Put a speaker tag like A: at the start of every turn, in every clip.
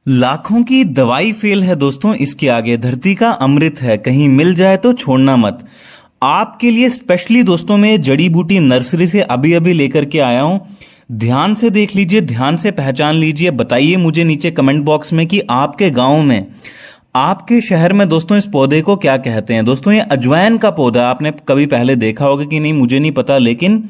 A: लाखों की दवाई फेल है दोस्तों, इसके आगे धरती का अमृत है, कहीं मिल जाए तो छोड़ना मत। आपके लिए स्पेशली दोस्तों मैं जड़ी बूटी नर्सरी से अभी अभी लेकर के आया हूं। ध्यान से देख लीजिए, ध्यान से पहचान लीजिए। बताइए मुझे नीचे कमेंट बॉक्स में कि आपके गांव में, आपके शहर में दोस्तों इस पौधे को क्या कहते हैं। दोस्तों ये अजवाइन का पौधा, आपने कभी पहले देखा होगा कि नहीं मुझे नहीं पता, लेकिन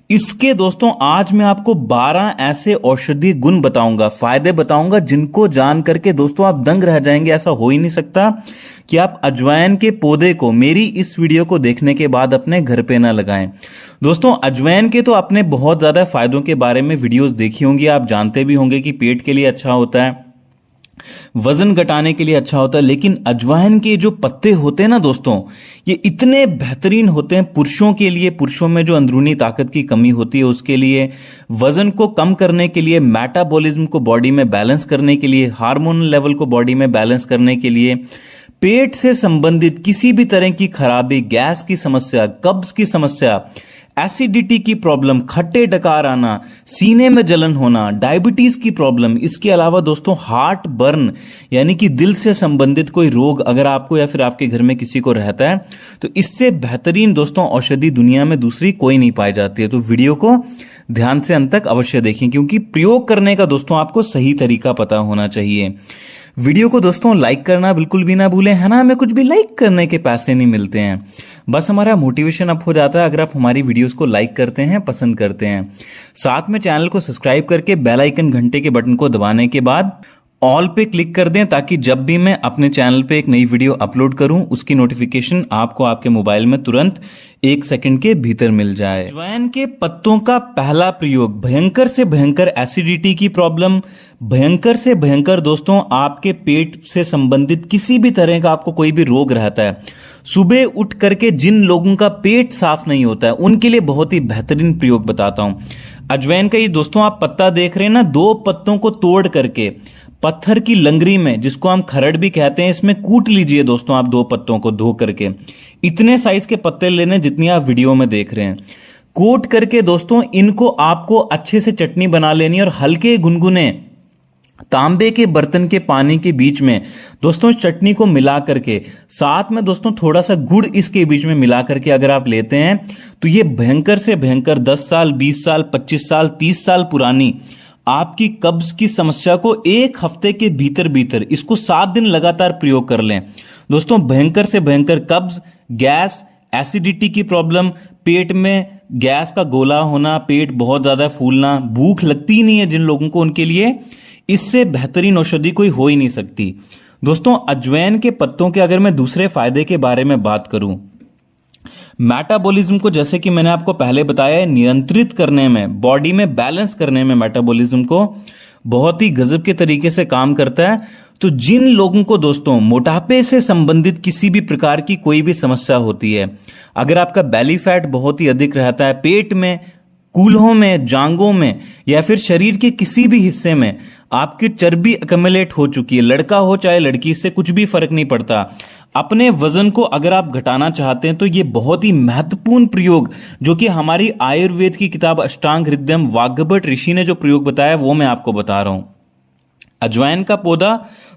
A: इसके दोस्तों आज मैं आपको 12 ऐसे औषधीय गुण बताऊंगा, फायदे बताऊंगा, जिनको जान करके दोस्तों आप दंग रह जाएंगे। ऐसा हो ही नहीं सकता कि आप अजवाइन के पौधे को मेरी इस वीडियो को देखने के बाद अपने घर पे ना लगाएं। दोस्तों अजवाइन के तो आपने बहुत ज्यादा फायदों के बारे में वीडियोस देखी होंगी, आप जानते भी होंगे कि पेट के लिए अच्छा होता है, वजन घटाने के लिए अच्छा होता है। लेकिन अजवाइन के जो पत्ते होते हैं ना दोस्तों, ये इतने बेहतरीन होते हैं पुरुषों के लिए, पुरुषों में जो अंदरूनी ताकत की कमी होती है उसके लिए, वजन को कम करने के लिए, मेटाबॉलिज्म को बॉडी में बैलेंस करने के लिए, हार्मोनल लेवल को बॉडी में बैलेंस करने के लिए, पेट से संबंधित किसी भी तरह की खराबी, गैस की समस्या, कब्ज की समस्या, एसिडिटी की प्रॉब्लम, खट्टे डकार आना, सीने में जलन होना, डायबिटीज की प्रॉब्लम, इसके अलावा दोस्तों हार्ट बर्न यानी कि दिल से संबंधित कोई रोग अगर आपको या फिर आपके घर में किसी को रहता है तो इससे बेहतरीन दोस्तों औषधि दुनिया में दूसरी कोई नहीं पाई जाती है। तो वीडियो को ध्यान से अंत तक अवश्य देखें, क्योंकि प्रयोग करने का दोस्तों आपको सही तरीका पता होना चाहिए। वीडियो को दोस्तों लाइक करना बिल्कुल भी ना भूलें, है ना। हमें कुछ भी लाइक करने के पैसे नहीं मिलते हैं, बस हमारा मोटिवेशन अप हो जाता है अगर आप हमारी वीडियोस को लाइक करते हैं, पसंद करते हैं। साथ में चैनल को सब्सक्राइब करके बेल आइकन घंटे के बटन को दबाने के बाद ऑल पे क्लिक कर दें, ताकि जब भी मैं अपने चैनल पे एक नई वीडियो अपलोड करूं उसकी नोटिफिकेशन आपको आपके मोबाइल में तुरंत 1 सेकंड के भीतर मिल जाए। अजवाइन के पत्तों का पहला प्रयोग भयंकर से भयंकर एसिडिटी की प्रॉब्लम, भयंकर से भयंकर दोस्तों आपके पेट से संबंधित किसी भी तरह का आपको कोई भी रोग रहता है, सुबह उठ करके जिन लोगों का पेट साफ नहीं होता है उनके लिए बहुत ही बेहतरीन प्रयोग बताता हूं। अजवाइन का ये दोस्तों आप पत्ता देख रहे हैं ना, 2 पत्तों को तोड़ करके पत्थर की लंगरी में, जिसको हम खरड़ भी कहते हैं, इसमें कूट लीजिए दोस्तों आप 2 पत्तों को धो करके। इतने साइज के पत्ते लेने जितनी आप वीडियो में देख रहे हैं, कोट करके दोस्तों इनको आपको अच्छे से चटनी बना लेनी और हल्के गुनगुने तांबे के बर्तन के पानी के बीच में दोस्तों चटनी को मिला करके, साथ में दोस्तों थोड़ा सा गुड़ इसके बीच में मिला करके अगर आप लेते हैं तो ये भयंकर से भयंकर 10 साल, 20 साल, 25 साल, 30 साल पुरानी आपकी कब्ज की समस्या को 1 हफ्ते के भीतर भीतर, इसको 7 दिन लगातार प्रयोग कर लें दोस्तों। भयंकर से भयंकर कब्ज, गैस, एसिडिटी की प्रॉब्लम, पेट में गैस का गोला होना, पेट बहुत ज्यादा फूलना, भूख लगती ही नहीं है जिन लोगों को, उनके लिए इससे बेहतरीन औषधि कोई हो ही नहीं सकती। दोस्तों अजवाइन के पत्तों के अगर मैं दूसरे फायदे के बारे में बात करूं, मेटाबॉलिज्म को, जैसे कि मैंने आपको पहले बताया है, नियंत्रित करने में, बॉडी में बैलेंस करने में मेटाबॉलिज्म को बहुत ही गजब के तरीके से काम करता है। तो जिन लोगों को दोस्तों मोटापे से संबंधित किसी भी प्रकार की कोई भी समस्या होती है, अगर आपका बेली फैट बहुत ही अधिक रहता है, पेट में, कूल्हों में, जांघों में या फिर शरीर के किसी भी हिस्से में आपकी चर्बी अकमुलेट हो चुकी है, लड़का हो चाहे लड़की, इससे कुछ भी फर्क नहीं पड़ता, अपने वजन को अगर आप घटाना चाहते हैं तो ये बहुत ही महत्वपूर्ण प्रयोग, जो कि हमारी आयुर्वेद की किताब अष्टांग हृदयम वाग्भट ऋषि ने जो प्रयोग बताया वो मैं आपको बता रहा हूं। अजवाइन का पौधा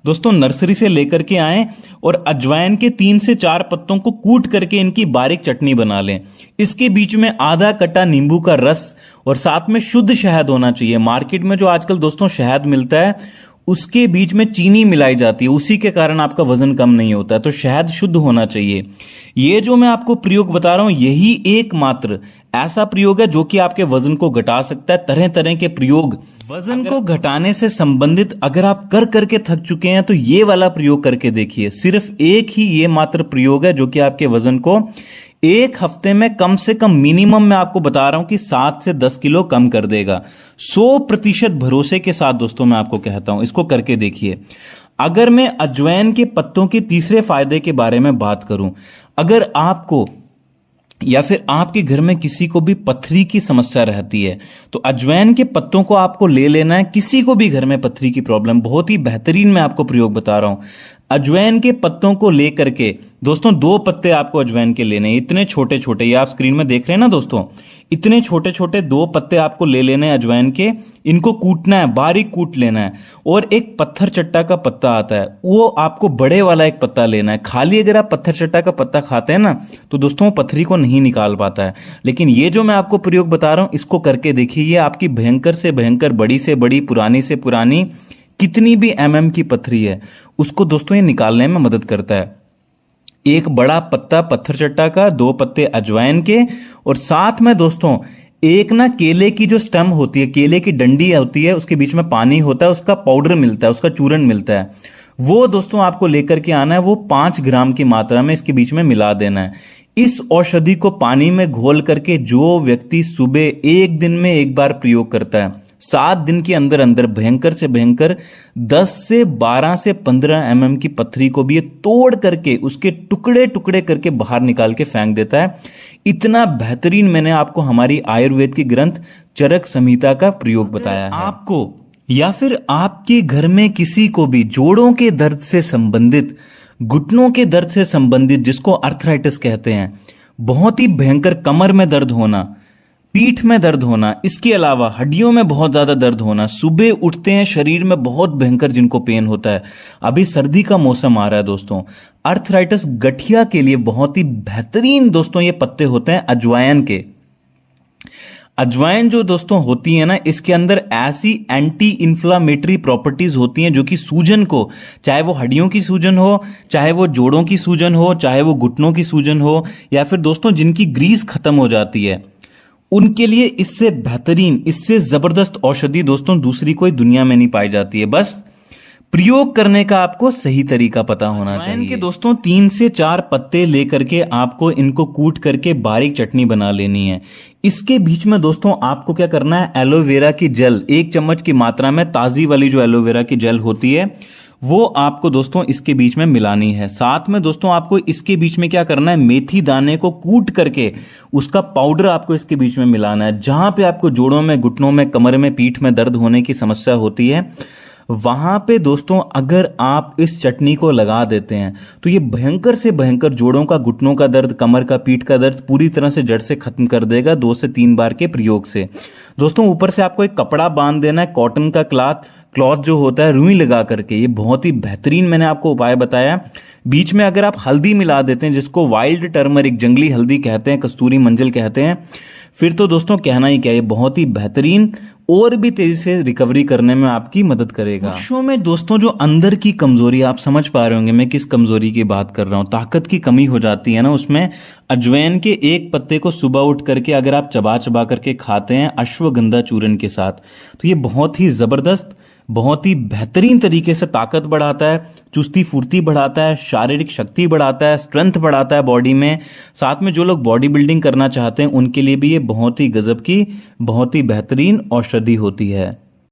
A: दोस्तों नर्सरी से लेकर के आए और अजवाइन के 3 से 4 पत्तों को कूट करके इनकी बारीक चटनी बना लें। इसके बीच में आधा कट्टा नींबू का रस और साथ में शुद्ध शहद होना चाहिए। मार्केट में जो आजकल दोस्तों शहद मिलता है उसके बीच में चीनी मिलाई जाती है, उसी के कारण आपका वजन कम नहीं होता है, तो शहद शुद्ध होना चाहिए। ये जो मैं आपको प्रयोग बता रहा हूं यही एकमात्र ऐसा प्रयोग है जो कि आपके वजन को घटा सकता है। तरह तरह के प्रयोग वजन को घटाने से संबंधित अगर आप कर करके थक चुके हैं तो ये वाला प्रयोग करके देखिए। सिर्फ एक ही ये मात्र प्रयोग है जो कि आपके वजन को 1 हफ्ते में कम से कम, मिनिमम मैं आपको बता रहा हूं कि 7 से 10 किलो कम कर देगा। 100% भरोसे के साथ दोस्तों मैं आपको कहता हूं, इसको करके देखिए। अगर मैं अजवाइन के पत्तों के तीसरे फायदे के बारे में बात करूं, अगर आपको या फिर आपके घर में किसी को भी पथरी की समस्या रहती है तो अजवाइन के पत्तों को आपको ले लेना है। किसी को भी घर में पथरी की प्रॉब्लम, बहुत ही बेहतरीन मैं आपको प्रयोग बता रहा हूं। अजवाइन के पत्तों को लेकर के दोस्तों 2 पत्ते आपको अजवाइन के लेने हैं, इतने छोटे छोटे, ये आप स्क्रीन में देख रहे हैं ना दोस्तों, इतने छोटे छोटे 2 पत्ते आपको ले लेने हैं अजवाइन के। इनको कूटना है, बारीक कूट लेना है। और एक पत्थर चट्टा का पत्ता आता है, वो आपको बड़े वाला एक पत्ता लेना है। खाली अगर आप पत्थर चट्टा का पत्ता खाते हैं ना तो दोस्तों वो पथरी को नहीं निकाल पाता है, लेकिन ये जो मैं आपको प्रयोग बता रहा हूं इसको करके देखिए, ये आपकी भयंकर से भयंकर, बड़ी से बड़ी, पुरानी से पुरानी कितनी भी की पथरी है उसको दोस्तों ये निकालने में मदद करता है। एक बड़ा पत्ता पत्थर चट्टा का, 2 पत्ते अजवाइन के, और साथ में दोस्तों एक ना केले की जो स्टेम होती है, केले की डंडी होती है, उसके बीच में पानी होता है, उसका पाउडर मिलता है, उसका चूर्ण मिलता है, वो दोस्तों आपको लेकर के आना है। वो 5 ग्राम की मात्रा में इसके बीच में मिला देना है। इस औषधि को पानी में घोल करके जो व्यक्ति सुबह एक दिन में एक बार प्रयोग करता है, 7 दिन के अंदर अंदर भयंकर से भयंकर 10 से 12 से 15 की पथरी को भी ये तोड़ करके उसके टुकड़े टुकड़े करके बाहर निकाल के फेंक देता है। इतना बेहतरीन मैंने आपको हमारी आयुर्वेद की ग्रंथ चरक संहिता का प्रयोग बताया है। आपको या फिर आपके घर में किसी को भी जोड़ों के दर्द से संबंधित, घुटनों के दर्द से संबंधित, जिसको अर्थराइटिस कहते हैं, बहुत ही भयंकर कमर में दर्द होना, पीठ में दर्द होना, इसके अलावा हड्डियों में बहुत ज्यादा दर्द होना, सुबह उठते हैं शरीर में बहुत भयंकर जिनको पेन होता है, अभी सर्दी का मौसम आ रहा है दोस्तों, अर्थराइटिस, गठिया के लिए बहुत ही बेहतरीन दोस्तों ये पत्ते होते हैं अजवाइन के। अजवाइन जो दोस्तों होती है ना, इसके अंदर ऐसी एंटी इंफ्लामेटरी प्रॉपर्टीज होती हैं जो कि सूजन को, चाहे वो हड्डियों की सूजन हो, चाहे वो जोड़ों की सूजन हो, चाहे वो घुटनों की सूजन हो, या फिर दोस्तों जिनकी ग्रीस खत्म हो जाती है, उनके लिए इससे बेहतरीन, इससे जबरदस्त औषधि दोस्तों दूसरी कोई दुनिया में नहीं पाई जाती है। बस प्रयोग करने का आपको सही तरीका पता होना चाहिए। इनके दोस्तों 3 से 4 पत्ते लेकर के आपको इनको कूट करके बारीक चटनी बना लेनी है। इसके बीच में दोस्तों आपको क्या करना है, एलोवेरा की जेल 1 चम्मच की मात्रा में, ताजी वाली जो एलोवेरा की जेल होती है वो आपको दोस्तों इसके बीच में मिलानी है। साथ में दोस्तों आपको इसके बीच में क्या करना है, मेथी दाने को कूट करके उसका पाउडर आपको इसके बीच में मिलाना है। जहां पे आपको जोड़ों में, घुटनों में, कमर में, पीठ में दर्द होने की समस्या होती है, वहां पे दोस्तों अगर आप इस चटनी को लगा देते हैं तो ये भयंकर से भयंकर जोड़ों का, घुटनों का दर्द, कमर का, पीठ का दर्द पूरी तरह से जड़ से खत्म कर देगा 2 से 3 बार के प्रयोग से। दोस्तों ऊपर से आपको एक कपड़ा बांध देना है, कॉटन का क्लॉथ जो होता है, रुई लगा करके। ये बहुत ही बेहतरीन मैंने आपको उपाय बताया। बीच में अगर आप हल्दी मिला देते हैं, जिसको वाइल्ड टर्मरिक, जंगली हल्दी कहते हैं, कस्तूरी मंजल कहते हैं, फिर तो दोस्तों कहना ही क्या, ये बहुत ही बेहतरीन और भी तेजी से रिकवरी करने में आपकी मदद करेगा। पुरुषों में दोस्तों जो अंदर की कमजोरी, आप समझ पा रहे होंगे मैं किस कमजोरी की बात कर रहा हूं, ताकत की कमी हो जाती है ना, उसमें अजवाइन के 1 पत्ते को सुबह उठ करके अगर आप चबा चबा करके खाते हैं अश्वगंधा चूर्ण के साथ, तो ये बहुत ही जबरदस्त, बहुत ही बेहतरीन तरीके से ताकत बढ़ाता है, चुस्ती फुर्ती बढ़ाता है, शारीरिक शक्ति बढ़ाता है, स्ट्रेंथ बढ़ाता है बॉडी में। साथ में जो लोग बॉडी बिल्डिंग करना चाहते हैं उनके लिए भी ये बहुत ही गजब की, बहुत ही बेहतरीन औषधि होती है।